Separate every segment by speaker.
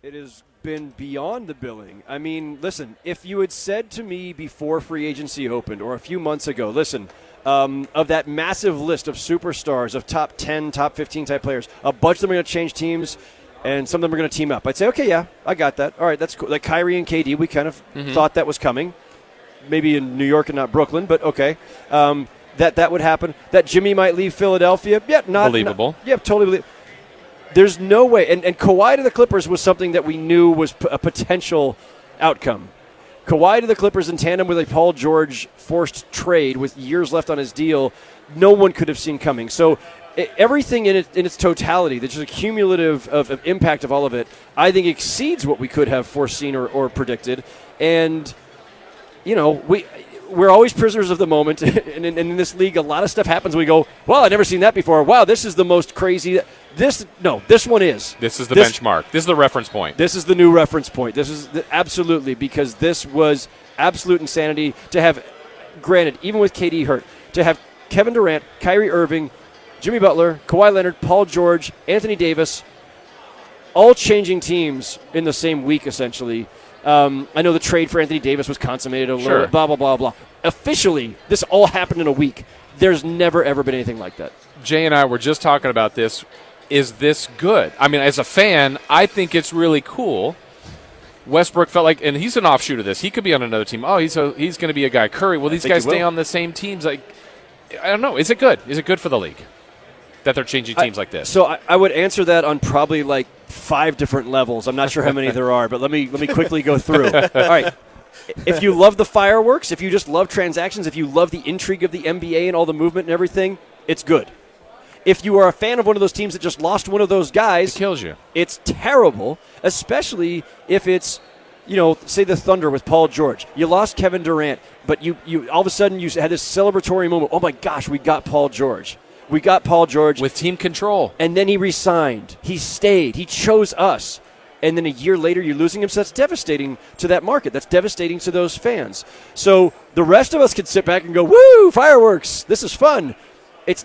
Speaker 1: It has been beyond the billing. I mean, listen, if you had said to me before free agency opened or a few months ago, listen, of that massive list of superstars, of top 10, top 15 type players, a bunch of them are going to change teams and some of them are going to team up. I'd say, okay, yeah, I got that. All right, that's cool. Like Kyrie and KD, we kind of thought that was coming. Maybe in New York and not Brooklyn, but okay. That would happen. That Jimmy might leave Philadelphia,
Speaker 2: believable.
Speaker 1: Totally believable. There's no way. And Kawhi to the Clippers was something that we knew was a potential outcome. Kawhi to the Clippers in tandem with a Paul George forced trade with years left on his deal, no one could have seen coming. So everything in its totality, the just cumulative of impact of all of it, I think exceeds what we could have foreseen or predicted. And, you know, we're always prisoners of the moment. And in this league, a lot of stuff happens. We go, well, I've never seen that before. Wow, this is the most crazy. This one is.
Speaker 2: This is the benchmark. This is the reference point.
Speaker 1: This is the new reference point. This is absolutely, because this was absolute insanity to have, granted, even with KD hurt, to have Kevin Durant, Kyrie Irving, Jimmy Butler, Kawhi Leonard, Paul George, Anthony Davis, all changing teams in the same week, essentially. I know the trade for Anthony Davis was consummated a little, blah, blah, blah, blah. Officially, this all happened in a week. There's never, ever been anything like that.
Speaker 2: Jay and I were just talking about this. Is this good? I mean, as a fan, I think it's really cool. Westbrook felt like, and he's an offshoot of this. He could be on another team. Oh, he's going to be a guy. Curry, will these guys stay on the same teams? Like, I don't know. Is it good? Is it good for the league that they're changing teams like this?
Speaker 1: So I would answer that on probably like 5 different levels. I'm not sure how many there are, but let me quickly go through. All right. If you love the fireworks, if you just love transactions, if you love the intrigue of the NBA and all the movement and everything, it's good. If you are a fan of one of those teams that just lost one of those guys,
Speaker 2: it kills you.
Speaker 1: It's terrible, especially if it's, you know, say the Thunder with Paul George. You lost Kevin Durant, but you all of a sudden you had this celebratory moment. Oh, my gosh, we got Paul George. We got Paul George.
Speaker 2: With team control.
Speaker 1: And then he resigned. He stayed. He chose us. And then a year later you're losing him. So that's devastating to that market. That's devastating to those fans. So the rest of us can sit back and go, woo, fireworks. This is fun. It's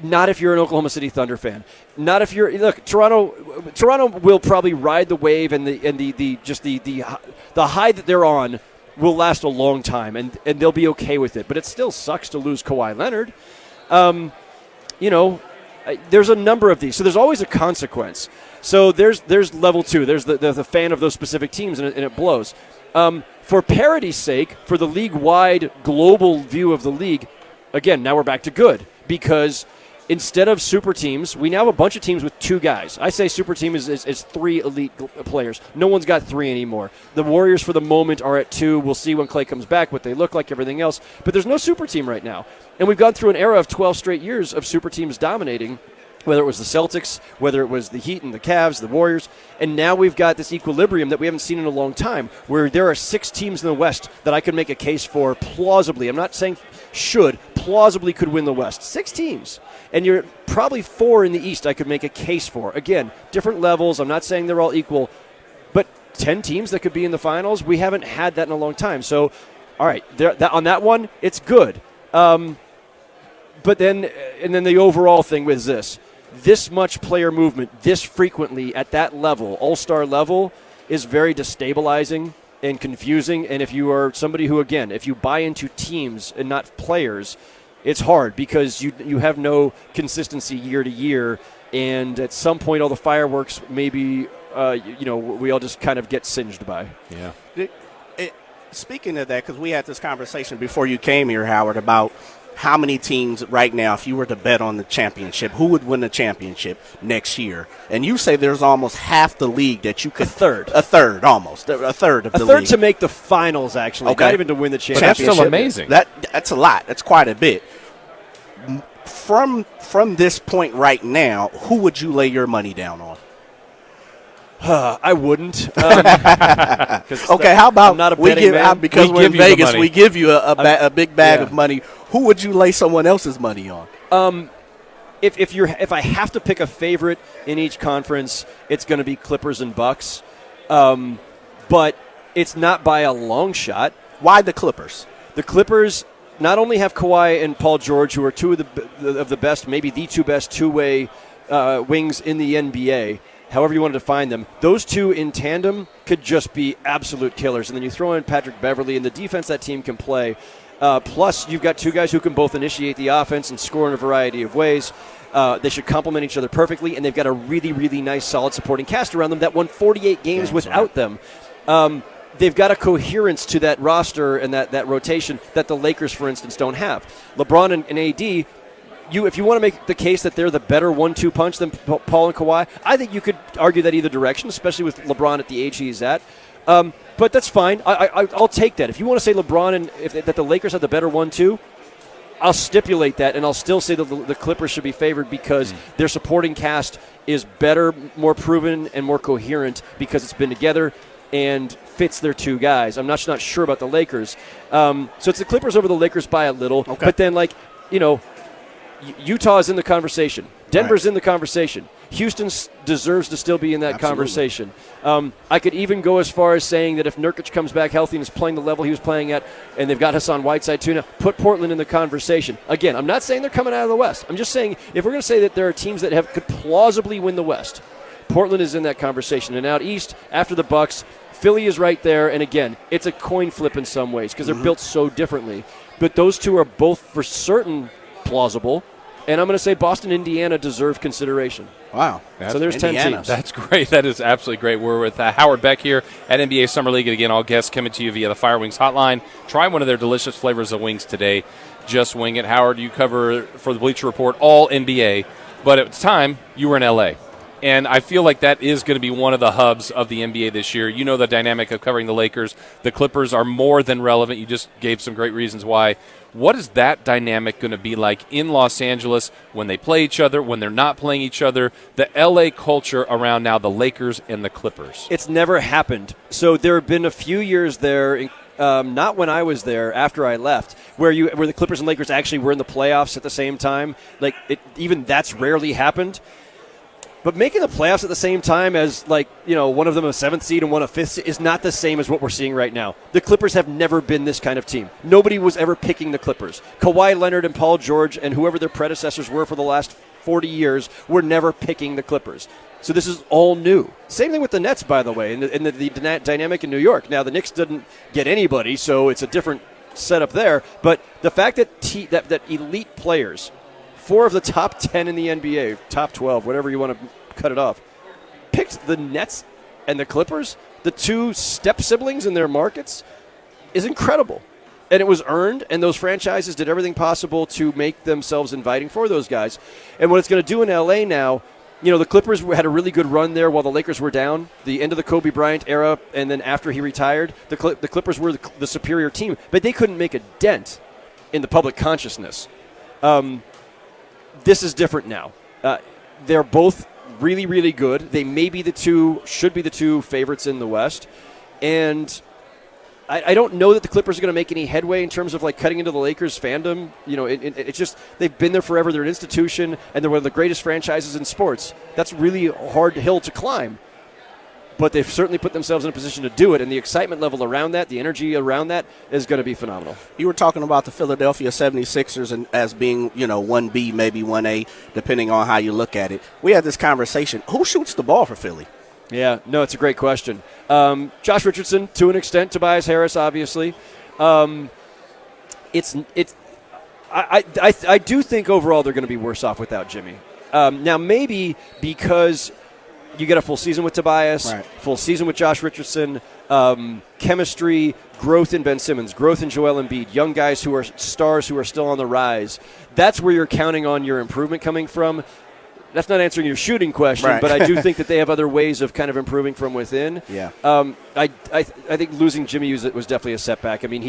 Speaker 1: not if you're an Oklahoma City Thunder fan. Not if you're – look, Toronto will probably ride the wave and the high that they're on will last a long time, and they'll be okay with it. But it still sucks to lose Kawhi Leonard. You know, there's a number of these. So there's always a consequence. So there's level 2. There's the fan of those specific teams, and it blows. For parity's sake, for the league-wide global view of the league, again, now we're back to good. Because instead of super teams, we now have a bunch of teams with 2 guys. I say super team is 3 elite players. No one's got 3 anymore. The Warriors for the moment are at 2. We'll see when Klay comes back, what they look like, everything else. But there's no super team right now. And we've gone through an era of 12 straight years of super teams dominating, whether it was the Celtics, whether it was the Heat and the Cavs, the Warriors. And now we've got this equilibrium that we haven't seen in a long time, where there are 6 teams in the West that I could make a case for plausibly. I'm not saying plausibly could win the West. 6 teams. And you're probably 4 in the East I could make a case for. Again, different levels. I'm not saying they're all equal. But 10 teams that could be in the finals, we haven't had that in a long time. So, all right, on that one, it's good. But then the overall thing with this much player movement, this frequently at that level, all-star level, is very destabilizing and confusing. And if you are somebody who, again, if you buy into teams and not players, it's hard because you have no consistency year to year. And at some point, all the fireworks maybe, we all just kind of get singed by.
Speaker 3: Yeah. Speaking of that, because we had this conversation before you came here, Howard, about how many teams right now, if you were to bet on the championship, who would win the championship next year? And you say there's almost half the league that you could –
Speaker 1: A third,
Speaker 3: almost. A third of the league.
Speaker 1: A third to make the finals, actually. Okay. Not even to win the championship.
Speaker 2: That's still amazing.
Speaker 3: That's a lot. That's quite a bit. From this point right now, who would you lay your money down on?
Speaker 1: I wouldn't.
Speaker 3: Okay, how about
Speaker 1: I'm not a betting man.
Speaker 3: Because we're in Vegas, we give you a big bag of money. Who would you lay someone else's money on?
Speaker 1: If I have to pick a favorite in each conference, it's going to be Clippers and Bucks. But it's not by a long shot.
Speaker 3: Why the Clippers?
Speaker 1: The Clippers not only have Kawhi and Paul George, who are 2 of the best, maybe the 2 best two-way wings in the NBA. however you want to define them, those two in tandem could just be absolute killers. And then you throw in Patrick Beverley and the defense that team can play. Plus, you've got two guys who can both initiate the offense and score in a variety of ways. They should complement each other perfectly, and they've got a really, really nice, solid supporting cast around them that won 48 games without them. They've got a coherence to that roster and that rotation that the Lakers, for instance, don't have. LeBron and AD, if you want to make the case that they're the better 1-2 punch than Paul and Kawhi, I think you could argue that either direction, especially with LeBron at the age he's at. But that's fine. I'll take that. If you want to say LeBron and that the Lakers have the better 1-2, I'll stipulate that, and I'll still say that the Clippers should be favored because their supporting cast is better, more proven, and more coherent because it's been together and fits their two guys. I'm not sure about the Lakers. So it's the Clippers over the Lakers by a little. Okay. But then, Utah is in the conversation. Denver's in the conversation. Houston deserves to still be in that conversation. I could even go as far as saying that if Nurkic comes back healthy and is playing the level he was playing at, and they've got Hassan Whiteside too now, put Portland in the conversation. Again, I'm not saying they're coming out of the West. I'm just saying if we're going to say that there are teams that could plausibly win the West, Portland is in that conversation. And out east, after the Bucks, Philly is right there. And again, it's a coin flip in some ways because they're built so differently. But those two are both for certain plausible. And I'm going to say Boston, Indiana deserve consideration.
Speaker 3: Wow.
Speaker 1: So there's Indiana. 10 teams.
Speaker 2: That's great. That is absolutely great. We're with Howard Beck here at NBA Summer League. And again, all guests coming to you via the Fire Wings hotline. Try one of their delicious flavors of wings today. Just wing it. Howard, you cover for the Bleacher Report all NBA. But at the time, you were in L.A., and I feel like that is going to be one of the hubs of the NBA this year. You know the dynamic of covering the Lakers. The Clippers are more than relevant. You just gave some great reasons why. What is that dynamic going to be like in Los Angeles when they play each other, when they're not playing each other? The L.A. culture around now the Lakers and the Clippers.
Speaker 1: It's never happened. So there have been a few years there, not when I was there, after I left, where the Clippers and Lakers actually were in the playoffs at the same time. Even that's rarely happened. But making the playoffs at the same time as, one of them a 7th seed and one a 5th seed is not the same as what we're seeing right now. The Clippers have never been this kind of team. Nobody was ever picking the Clippers. Kawhi Leonard and Paul George and whoever their predecessors were for the last 40 years were never picking the Clippers. So this is all new. Same thing with the Nets, by the way, and the dynamic in New York. Now, the Knicks didn't get anybody, so it's a different setup there. But the fact that elite players, 4 of the top 10 in the NBA, top 12, whatever you want to cut it off, picked the Nets and the Clippers, the two step siblings in their markets, is incredible. And it was earned, and those franchises did everything possible to make themselves inviting for those guys. And what it's going to do in L.A. now, the Clippers had a really good run there while the Lakers were down, the end of the Kobe Bryant era, and then after he retired, the Clippers were the superior team, but they couldn't make a dent in the public consciousness. This is different now. They're both really, really good. They should be the two favorites in the West. And I don't know that the Clippers are going to make any headway in terms of cutting into the Lakers fandom. It's just they've been there forever. They're an institution, and they're one of the greatest franchises in sports. That's really a hard hill to climb. But they've certainly put themselves in a position to do it, and the excitement level around that, the energy around that is going to be phenomenal.
Speaker 3: You were talking about the Philadelphia 76ers as being, 1B, maybe 1A, depending on how you look at it. We had this conversation. Who shoots the ball for Philly?
Speaker 1: Yeah, no, it's a great question. Josh Richardson, to an extent. Tobias Harris, obviously. I do think overall they're going to be worse off without Jimmy. Now, maybe because you get a full season with Tobias, right, full season with Josh Richardson, chemistry, growth in Ben Simmons, growth in Joel Embiid, young guys who are stars who are still on the rise. That's where you're counting on your improvement coming from. That's not answering your shooting question, right, but I do think that they have other ways of kind of improving from within.
Speaker 3: Yeah.
Speaker 1: I think losing Jimmy was definitely a setback. I mean,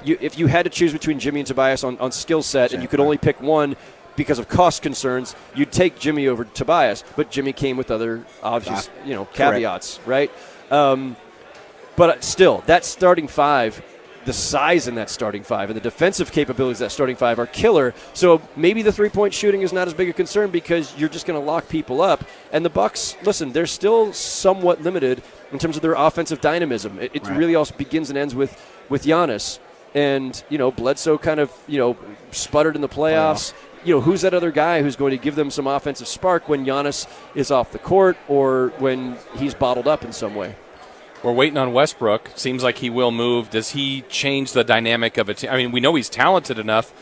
Speaker 1: if you had to choose between Jimmy and Tobias on skill set, and you could only pick one because of cost concerns, you'd take Jimmy over Tobias. But Jimmy came with other obvious, caveats, right? But still, that starting five, the size in that starting five and the defensive capabilities of that starting five are killer. So maybe the three-point shooting is not as big a concern because you're just going to lock people up. And the Bucks, listen, they're still somewhat limited in terms of their offensive dynamism. It right, really also begins and ends with Giannis. And, Bledsoe kind of, sputtered in the playoffs. who's that other guy who's going to give them some offensive spark when Giannis is off the court or when he's bottled up in some way?
Speaker 2: We're waiting on Westbrook. Seems like he will move. Does he change the dynamic of a team? I mean, we know he's talented enough,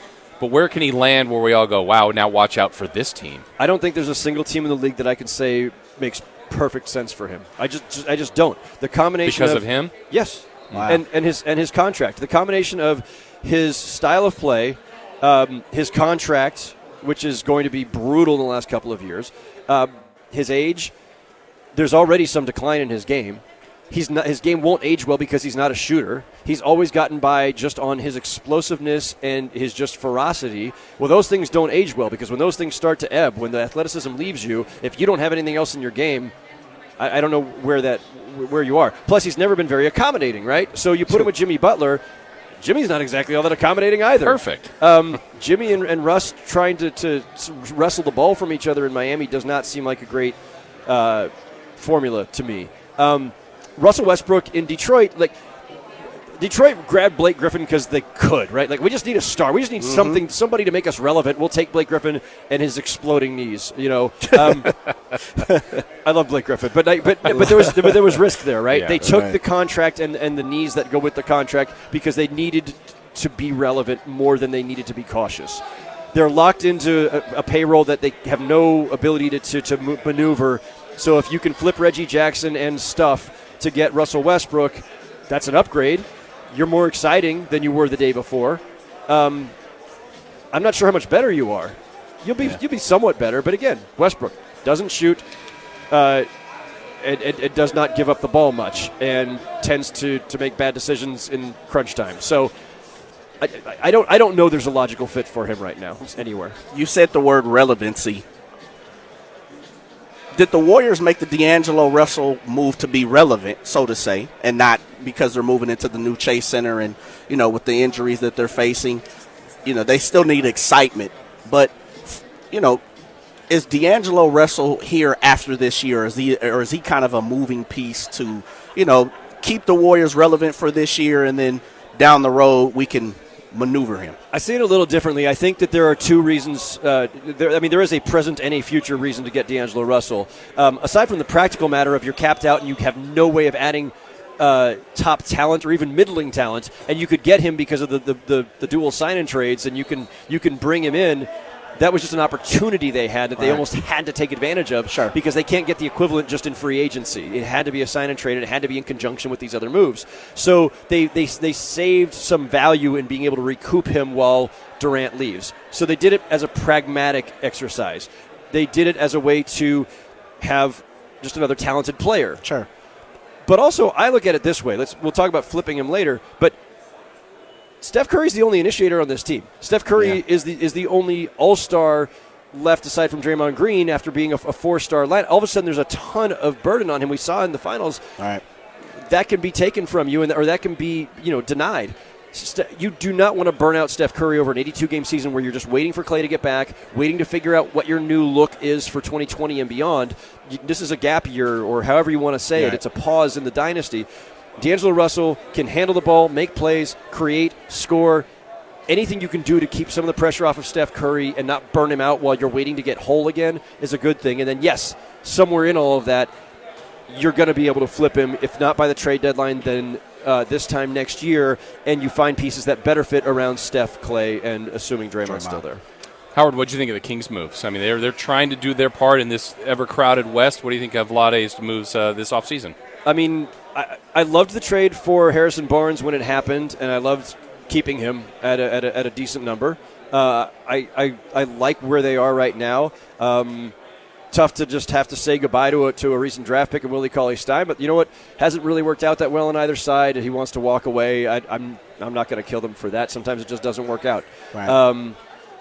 Speaker 2: but where can he land where we all go, wow, now watch out for this team? I
Speaker 1: don't think there's a single team in the league that I can say makes perfect sense for him. I just don't. The combination
Speaker 2: because of him?
Speaker 1: Yes.
Speaker 3: Wow.
Speaker 1: And his contract. The combination of his style of play, his contract, which is going to be brutal in the last couple of years, his age, there's already some decline in his game. His game won't age well because he's not a shooter. He's always gotten by just on his explosiveness and his just ferocity. Well, those things don't age well because when those things start to ebb, when the athleticism leaves you, if you don't have anything else in your game, I don't know where you are. Plus, he's never been very accommodating, right? So you put him with Jimmy Butler. Jimmy's not exactly all that accommodating either.
Speaker 2: Perfect.
Speaker 1: Jimmy and Russ trying to wrestle the ball from each other in Miami does not seem like a great formula to me. Russell Westbrook in Detroit, Detroit grabbed Blake Griffin because they could, right? We just need a star. We just need somebody to make us relevant. We'll take Blake Griffin and his exploding knees. I love Blake Griffin, but there was risk there, right?
Speaker 2: Yeah,
Speaker 1: they took the contract and the knees that go with the contract because they needed to be relevant more than they needed to be cautious. They're locked into a payroll that they have no ability to maneuver. So if you can flip Reggie Jackson and stuff to get Russell Westbrook, that's an upgrade. You're more exciting than you were the day before. I'm not sure how much better you are. You'll be somewhat better, but again, Westbrook doesn't shoot. It does not give up the ball much and tends to make bad decisions in crunch time. So I don't know there's a logical fit for him right now anywhere.
Speaker 3: You said the word relevancy. Did the Warriors make the D'Angelo Russell move to be relevant, so to say, and not because they're moving into the new Chase Center and, with the injuries that they're facing, they still need excitement. But, is D'Angelo Russell here after this year? Or is he kind of a moving piece to, keep the Warriors relevant for this year and then down the road we can maneuver him?
Speaker 1: I see it a little differently. I think that there are two reasons. There is a present and a future reason to get D'Angelo Russell. Aside from the practical matter of you're capped out and you have no way of adding top talent or even middling talent, and you could get him because of the dual sign-in trades, and you can bring him in. That was just an opportunity they had that they almost had to take advantage of because they can't get the equivalent just in free agency. It had to be a sign and trade, and it had to be in conjunction with these other moves. So they saved some value in being able to recoup him while Durant leaves. So they did it as a pragmatic exercise. They did it as a way to have just another talented player.
Speaker 3: Sure.
Speaker 1: But also, I look at it this way. We'll talk about flipping him later, but Steph Curry's the only initiator on this team. Steph Curry is the only all-star left aside from Draymond Green after being a four-star line. All of a sudden, there's a ton of burden on him. We saw in the finals.
Speaker 3: All right.
Speaker 1: That can be taken from you, or that can be denied. You do not want to burn out Steph Curry over an 82-game season where you're just waiting for Klay to get back, waiting to figure out what your new look is for 2020 and beyond. This is a gap year, or however you want to say it. It's a pause in the dynasty. D'Angelo Russell can handle the ball, make plays, create, score. Anything you can do to keep some of the pressure off of Steph Curry and not burn him out while you're waiting to get whole again is a good thing. And then, yes, somewhere in all of that, you're going to be able to flip him, if not by the trade deadline, then this time next year, and you find pieces that better fit around Steph, Klay, and assuming Draymond's still there.
Speaker 2: Howard, what do you think of the Kings' moves? I mean, they're trying to do their part in this ever-crowded West. What do you think of Vlade's moves this offseason?
Speaker 1: I mean, I loved the trade for Harrison Barnes when it happened, and I loved keeping him at a decent number. I like where they are right now. Tough to just have to say goodbye to a recent draft pick of Willie Cauley-Stein, but you know what? Hasn't really worked out that well on either side. He wants to walk away. I'm not going to kill them for that. Sometimes it just doesn't work out.
Speaker 3: Right.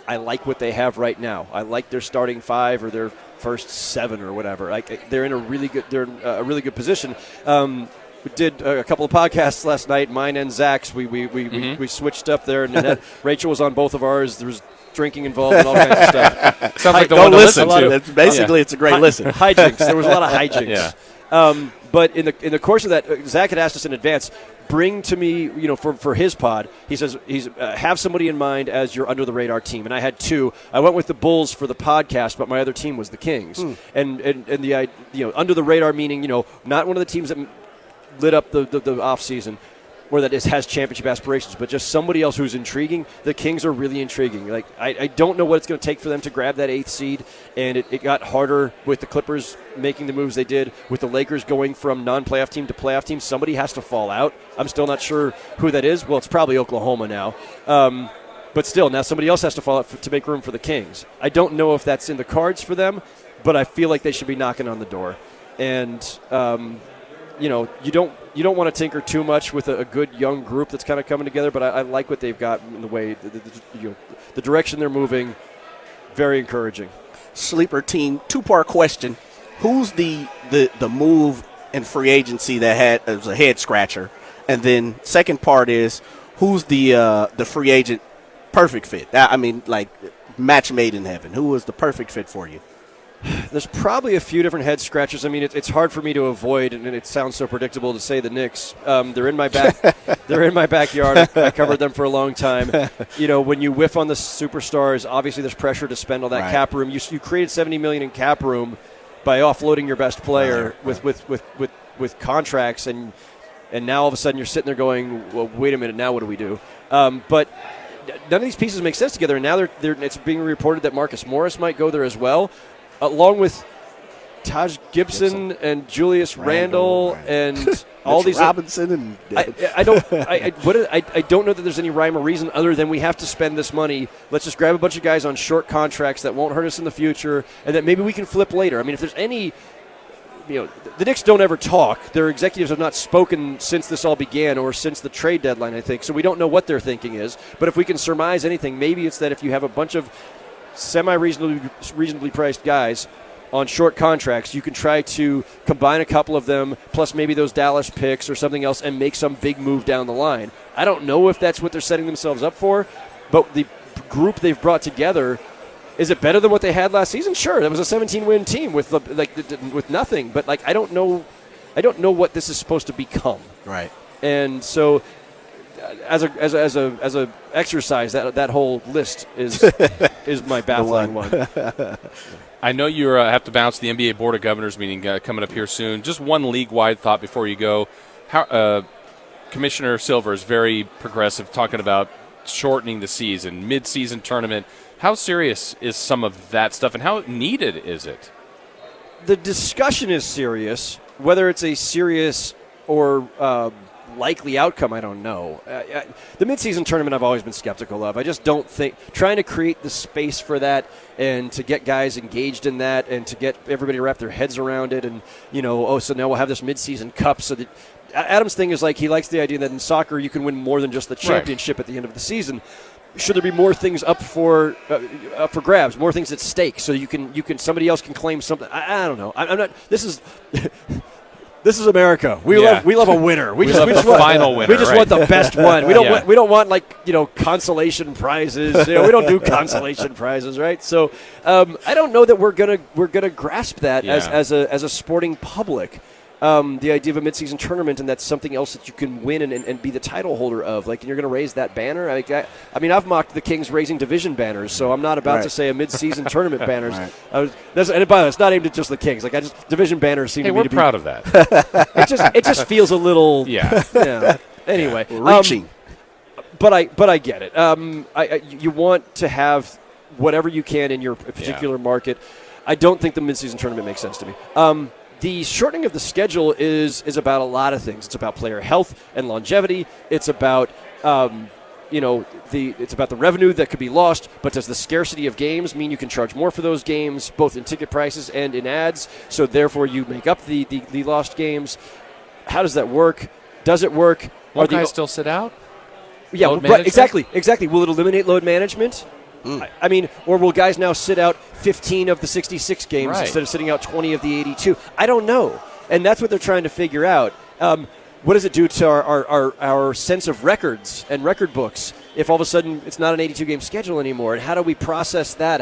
Speaker 1: I like what they have right now. I like their starting five or their first seven or whatever. They're in a really good position. We did a couple of podcasts last night, mine and Zach's. We switched up there, and Rachel was on both of ours. There was drinking involved and all kinds of stuff.
Speaker 2: Sounds like the one to listen to.
Speaker 3: Basically, it's a great listen.
Speaker 1: Hijinks. There was a lot of hijinks. But in the course of that, Zach had asked us in advance, bring to me, for his pod, he says have somebody in mind as your under the radar team, and I had two. I went with the Bulls for the podcast, but my other team was the Kings, and the under the radar meaning not one of the teams that lit up the off season, or that has championship aspirations, but just somebody else who's intriguing. The Kings are really intriguing. Like I don't know what it's going to take for them to grab that 8th seed, and it got harder with the Clippers making the moves they did, with the Lakers going from non-playoff team to playoff team. Somebody has to fall out. I'm still not sure who that is. Well, it's probably Oklahoma now. But still, now somebody else has to fall out to make room for the Kings. I don't know if that's in the cards for them, but I feel like they should be knocking on the door. And you don't want to tinker too much with a good young group that's kind of coming together, but I like what they've got in the way, the direction they're moving. Very encouraging.
Speaker 3: Sleeper team, 2-part question. Who's the move in free agency that was a head scratcher? And then second part is, who's the free agent perfect fit? I mean, like match made in heaven. Who was the perfect fit for you?
Speaker 1: There's probably a few different head scratchers. I mean, it's hard for me to avoid, and it sounds so predictable to say the Knicks. They're in my they're in my backyard. I covered them for a long time. When you whiff on the superstars, obviously there's pressure to spend all that cap room. You created $70 million in cap room by offloading your best player with contracts, and now all of a sudden you're sitting there going, well, wait a minute, now what do we do? But none of these pieces make sense together, and now it's being reported that Marcus Morris might go there as well, along with Taj Gibson and Julius Randle and all these
Speaker 3: Robinson and
Speaker 1: I don't know that there's any rhyme or reason other than we have to spend this money. Let's just grab a bunch of guys on short contracts that won't hurt us in the future, and that maybe we can flip later. I mean, if there's any, the Knicks don't ever talk. Their executives have not spoken since this all began or since the trade deadline, I think. So we don't know what their thinking is. But if we can surmise anything, maybe it's that if you have a bunch of semi-reasonably priced guys on short contracts, you can try to combine a couple of them, plus maybe those Dallas picks or something else, and make some big move down the line. I don't know if that's what they're setting themselves up for, but the group they've brought together, is it better than what they had last season? Sure, that was a 17-win team with nothing, but I don't know what this is supposed to become.
Speaker 3: Right.
Speaker 1: And so, as a exercise, that whole list is my baffling one.
Speaker 2: I know you have to bounce the NBA Board of Governors meeting coming up here soon. Just one league-wide thought before you go. Commissioner Silver is very progressive, talking about shortening the season, mid-season tournament. How serious is some of that stuff, and how needed is it?
Speaker 1: The discussion is serious. Whether it's a serious or likely outcome, I don't know. The midseason tournament I've always been skeptical of. I just don't think trying to create the space for that and to get guys engaged in that and to get everybody to wrap their heads around it and, so now we'll have this midseason cup. So that Adam's thing is he likes the idea that in soccer you can win more than just the championship at the end of the season. Should there be more things up for grabs, more things at stake, so you can somebody else can claim something? I don't know. I'm not. This is this is America. We love a winner. We just
Speaker 2: want the final winner.
Speaker 1: We just want the best one. We don't want consolation prizes. We don't do consolation prizes, right? So I don't know that we're gonna grasp that as a sporting public. The idea of a midseason tournament, and that's something else that you can win and be the title holder of. And you're going to raise that banner. I mean, I've mocked the Kings raising division banners, so I'm not about to say a midseason tournament banners. And by the way, it's not aimed at just the Kings. Division banners seem to be.
Speaker 2: We're proud of that.
Speaker 1: It just feels a little. Anyway,
Speaker 3: reaching.
Speaker 1: But I get it. You want to have whatever you can in your particular market. I don't think the midseason tournament makes sense to me. The shortening of the schedule is about a lot of things. It's about player health and longevity. It's about it's about the revenue that could be lost. But does the scarcity of games mean you can charge more for those games, both in ticket prices and in ads? So therefore, you make up the lost games. How does that work? Does it work?
Speaker 2: Will guys still sit out?
Speaker 1: Yeah, right, exactly. Will it eliminate load management? I mean, or will guys now sit out 15 of the 66 games instead of sitting out 20 of the 82? I don't know. And that's what they're trying to figure out. What does it do to our sense of records and record books if all of a sudden it's not an 82-game schedule anymore? And how do we process that?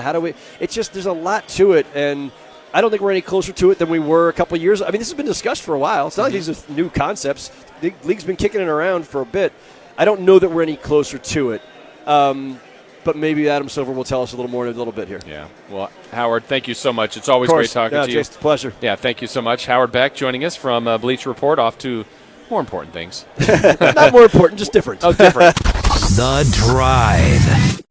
Speaker 1: It's just there's a lot to it. And I don't think we're any closer to it than we were a couple of years. I mean, this has been discussed for a while. It's not like these are new concepts. The league's been kicking it around for a bit. I don't know that we're any closer to it. But maybe Adam Silver will tell us a little more in a little bit here.
Speaker 2: Yeah. Well, Howard, thank you so much. It's always great talking to you.
Speaker 1: It's a pleasure.
Speaker 2: Yeah, thank you so much. Howard Beck joining us from Bleacher Report, off to more important things.
Speaker 1: Not more important, just different.
Speaker 2: Oh, different.
Speaker 4: The Drive.